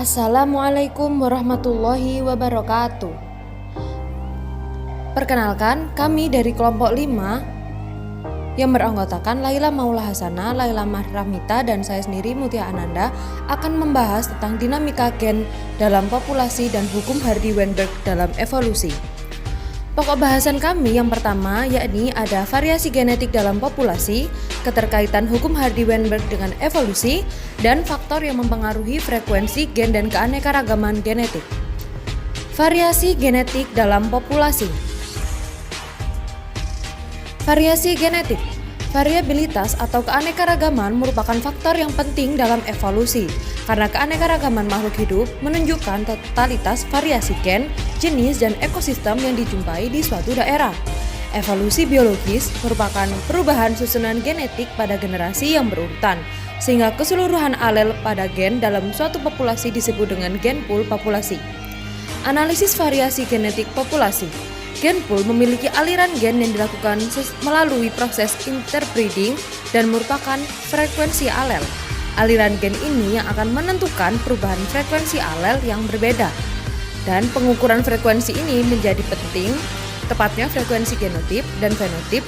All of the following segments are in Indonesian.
Assalamualaikum warahmatullahi wabarakatuh. Perkenalkan, kami dari kelompok 5 yang beranggotakan Laila Maula Hasana, Laila Mahramita, dan saya sendiri Mutia Ananda akan membahas tentang dinamika gen dalam populasi dan hukum Hardy-Weinberg dalam evolusi. Pokok bahasan kami yang pertama yakni ada variasi genetik dalam populasi, keterkaitan hukum Hardy-Weinberg dengan evolusi, dan faktor yang mempengaruhi frekuensi gen dan keanekaragaman genetik. Variasi genetik dalam populasi. Variasi genetik, variabilitas atau keanekaragaman merupakan faktor yang penting dalam evolusi karena keanekaragaman makhluk hidup menunjukkan totalitas variasi gen, jenis, dan ekosistem yang dijumpai di suatu daerah. Evolusi biologis merupakan perubahan susunan genetik pada generasi yang berurutan, sehingga keseluruhan alel pada gen dalam suatu populasi disebut dengan gen pool populasi. Analisis variasi genetik populasi. Gen pool memiliki aliran gen yang dilakukan melalui proses interbreeding dan merupakan frekuensi alel. Aliran gen ini yang akan menentukan perubahan frekuensi alel yang berbeda. Dan pengukuran frekuensi ini menjadi penting, tepatnya frekuensi genotip dan fenotip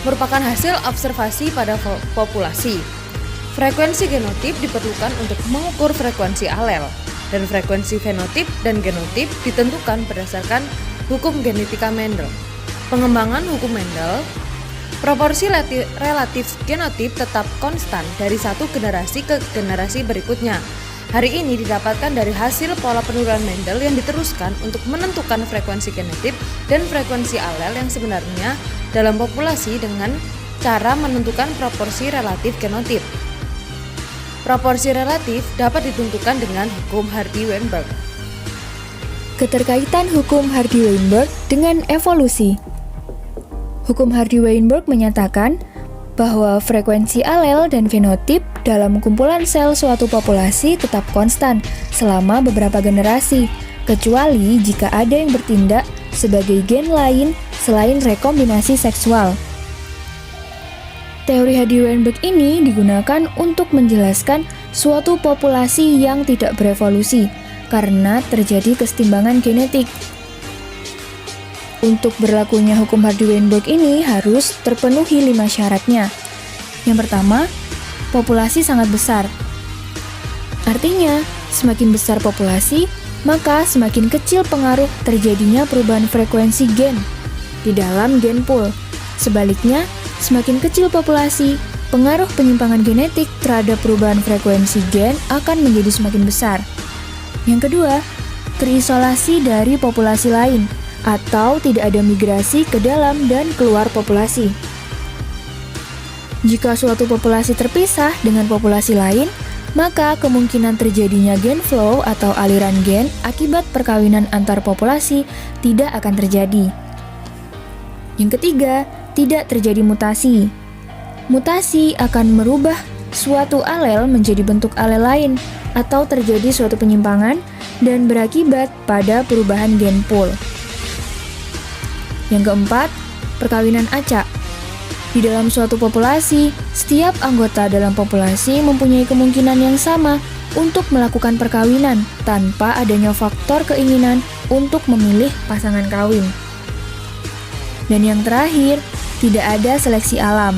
merupakan hasil observasi pada populasi. Frekuensi genotip diperlukan untuk mengukur frekuensi alel, dan frekuensi fenotip dan genotip ditentukan berdasarkan hukum genetika Mendel. Pengembangan hukum Mendel, proporsi relatif genotip tetap konstan dari satu generasi ke generasi berikutnya. Hari ini didapatkan dari hasil pola penurunan Mendel yang diteruskan untuk menentukan frekuensi genotip dan frekuensi alel yang sebenarnya dalam populasi dengan cara menentukan proporsi relatif genotip. Proporsi relatif dapat ditentukan dengan hukum Hardy-Weinberg. Keterkaitan hukum Hardy-Weinberg dengan evolusi. Hukum Hardy-Weinberg menyatakan bahwa frekuensi alel dan fenotip dalam kumpulan sel suatu populasi tetap konstan selama beberapa generasi, kecuali jika ada yang bertindak sebagai gen lain selain rekombinasi seksual. Teori Hardy-Weinberg ini digunakan untuk menjelaskan suatu populasi yang tidak berevolusi karena terjadi kesetimbangan genetik. Untuk berlakunya hukum Hardy-Weinberg ini harus terpenuhi 5 syaratnya. Yang pertama, populasi sangat besar. Artinya, semakin besar populasi, maka semakin kecil pengaruh terjadinya perubahan frekuensi gen di dalam gen pool. Sebaliknya, semakin kecil populasi, pengaruh penyimpangan genetik terhadap perubahan frekuensi gen akan menjadi semakin besar. Yang kedua, terisolasi dari populasi lain atau tidak ada migrasi ke dalam dan keluar populasi. Jika suatu populasi terpisah dengan populasi lain, maka kemungkinan terjadinya gen flow atau aliran gen akibat perkawinan antar populasi tidak akan terjadi. Yang ketiga, tidak terjadi mutasi. Mutasi akan merubah suatu alel menjadi bentuk alel lain atau terjadi suatu penyimpangan dan berakibat pada perubahan gen pool. Yang keempat, perkawinan acak. Di dalam suatu populasi, setiap anggota dalam populasi mempunyai kemungkinan yang sama untuk melakukan perkawinan tanpa adanya faktor keinginan untuk memilih pasangan kawin. Dan yang terakhir, tidak ada seleksi alam,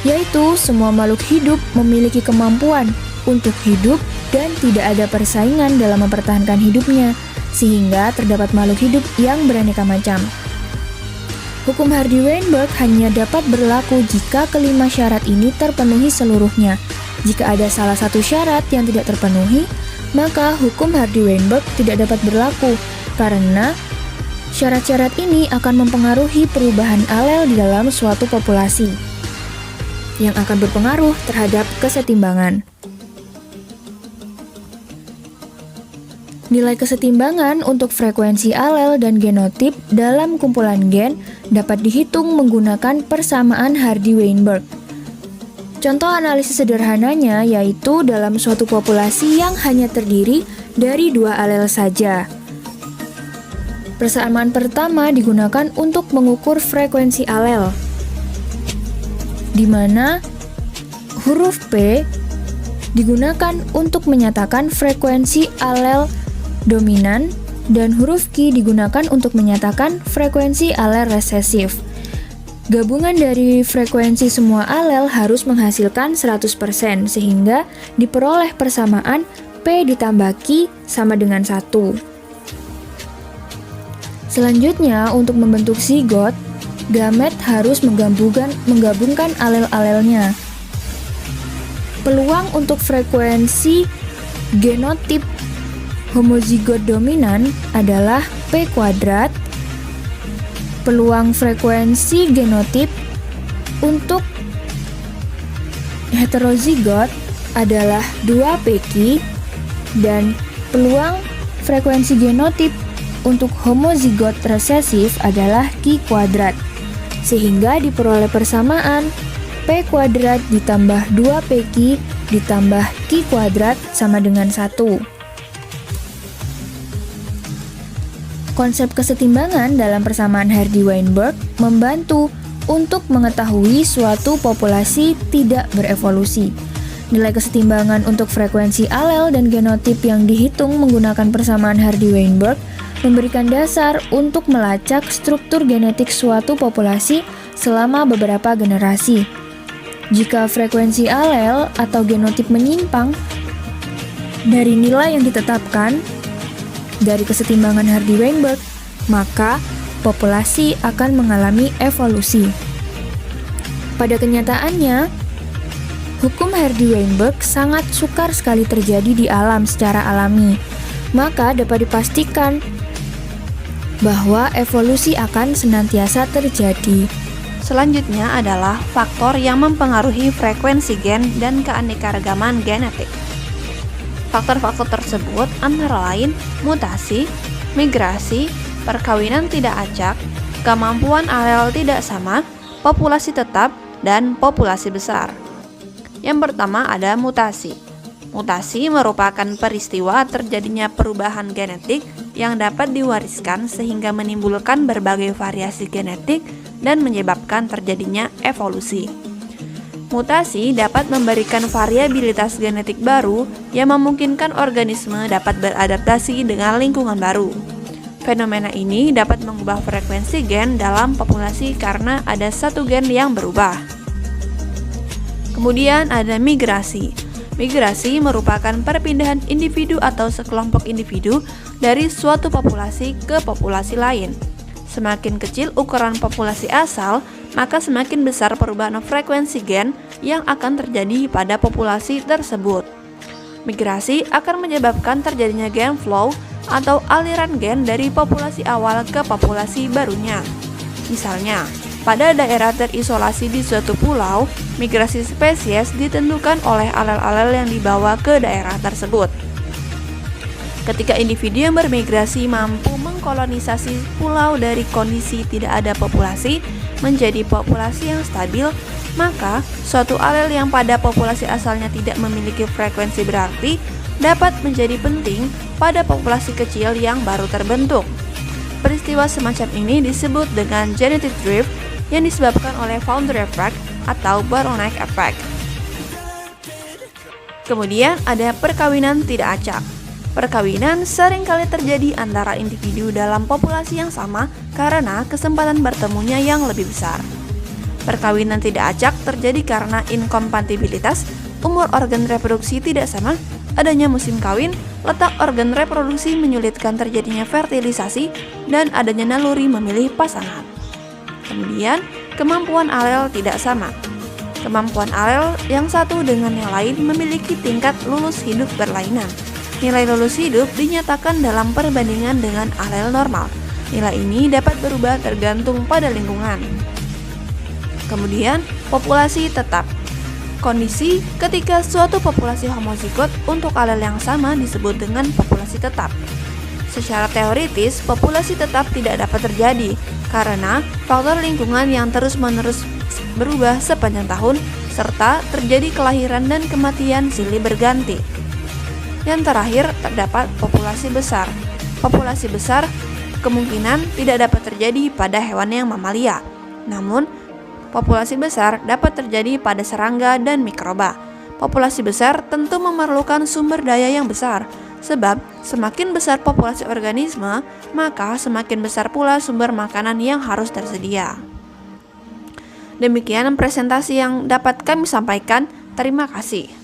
yaitu semua makhluk hidup memiliki kemampuan untuk hidup dan tidak ada persaingan dalam mempertahankan hidupnya, sehingga terdapat makhluk hidup yang beraneka macam. Hukum Hardy-Weinberg hanya dapat berlaku jika kelima syarat ini terpenuhi seluruhnya. Jika ada salah satu syarat yang tidak terpenuhi, maka hukum Hardy-Weinberg tidak dapat berlaku, karena syarat-syarat ini akan mempengaruhi perubahan alel di dalam suatu populasi, yang akan berpengaruh terhadap kesetimbangan. Nilai kesetimbangan untuk frekuensi alel dan genotip dalam kumpulan gen dapat dihitung menggunakan persamaan Hardy-Weinberg. Contoh analisis sederhananya yaitu dalam suatu populasi yang hanya terdiri dari 2 alel saja. Persamaan pertama digunakan untuk mengukur frekuensi alel, di mana huruf P digunakan untuk menyatakan frekuensi alel dominan, dan huruf Q digunakan untuk menyatakan frekuensi alel resesif. Gabungan dari frekuensi semua alel harus menghasilkan 100%, sehingga diperoleh persamaan P ditambah Q sama dengan 1. Selanjutnya, untuk membentuk zigot, gamet harus menggabungkan alel-alelnya. Peluang untuk frekuensi genotip homozigot dominan adalah P kuadrat. Peluang frekuensi genotip untuk heterozigot adalah 2pq, dan peluang frekuensi genotip untuk homozigot resesif adalah Q kuadrat, sehingga diperoleh persamaan P kuadrat ditambah 2pq ditambah Q kuadrat sama dengan 1. Konsep kesetimbangan dalam persamaan Hardy-Weinberg membantu untuk mengetahui suatu populasi tidak berevolusi. Nilai kesetimbangan untuk frekuensi alel dan genotip yang dihitung menggunakan persamaan Hardy-Weinberg memberikan dasar untuk melacak struktur genetik suatu populasi selama beberapa generasi. Jika frekuensi alel atau genotip menyimpang dari nilai yang ditetapkan dari kesetimbangan Hardy-Weinberg, maka populasi akan mengalami evolusi. Pada kenyataannya, hukum Hardy-Weinberg sangat sukar sekali terjadi di alam secara alami, maka dapat dipastikan bahwa evolusi akan senantiasa terjadi. Selanjutnya adalah faktor yang mempengaruhi frekuensi gen dan keanekaragaman genetik. Faktor-faktor tersebut antara lain mutasi, migrasi, perkawinan tidak acak, kemampuan alel tidak sama, populasi tetap, dan populasi besar. Yang pertama ada mutasi. Mutasi merupakan peristiwa terjadinya perubahan genetik yang dapat diwariskan sehingga menimbulkan berbagai variasi genetik dan menyebabkan terjadinya evolusi. Mutasi dapat memberikan variabilitas genetik baru yang memungkinkan organisme dapat beradaptasi dengan lingkungan baru. Fenomena ini dapat mengubah frekuensi gen dalam populasi karena ada satu gen yang berubah. Kemudian ada migrasi. Migrasi merupakan perpindahan individu atau sekelompok individu dari suatu populasi ke populasi lain. Semakin kecil ukuran populasi asal, maka semakin besar perubahan frekuensi gen yang akan terjadi pada populasi tersebut. Migrasi akan menyebabkan terjadinya gen flow atau aliran gen dari populasi awal ke populasi barunya. Misalnya, pada daerah terisolasi di suatu pulau, migrasi spesies ditentukan oleh alel-alel yang dibawa ke daerah tersebut. Ketika individu yang bermigrasi mampu mengkolonisasi pulau dari kondisi tidak ada populasi menjadi populasi yang stabil, maka suatu alel yang pada populasi asalnya tidak memiliki frekuensi berarti dapat menjadi penting pada populasi kecil yang baru terbentuk. Peristiwa semacam ini disebut dengan genetic drift yang disebabkan oleh founder effect atau bottleneck effect. Kemudian ada perkawinan tidak acak. Perkawinan seringkali terjadi antara individu dalam populasi yang sama karena kesempatan bertemunya yang lebih besar. Perkawinan tidak acak terjadi karena inkompatibilitas, umur organ reproduksi tidak sama, adanya musim kawin, letak organ reproduksi menyulitkan terjadinya fertilisasi, dan adanya naluri memilih pasangan. Kemudian, kemampuan alel tidak sama. Kemampuan alel yang satu dengan yang lain memiliki tingkat lulus hidup berlainan. Nilai lulus hidup dinyatakan dalam perbandingan dengan alel normal. Nilai ini dapat berubah tergantung pada lingkungan. Kemudian, populasi tetap. Kondisi ketika suatu populasi homozigot untuk alel yang sama disebut dengan populasi tetap. Secara teoritis, populasi tetap tidak dapat terjadi karena faktor lingkungan yang terus-menerus berubah sepanjang tahun serta terjadi kelahiran dan kematian silih berganti. Yang terakhir, terdapat populasi besar. Populasi besar kemungkinan tidak dapat terjadi pada hewan yang mamalia. Namun, populasi besar dapat terjadi pada serangga dan mikroba. Populasi besar tentu memerlukan sumber daya yang besar, sebab semakin besar populasi organisme, maka semakin besar pula sumber makanan yang harus tersedia. Demikian presentasi yang dapat kami sampaikan. Terima kasih.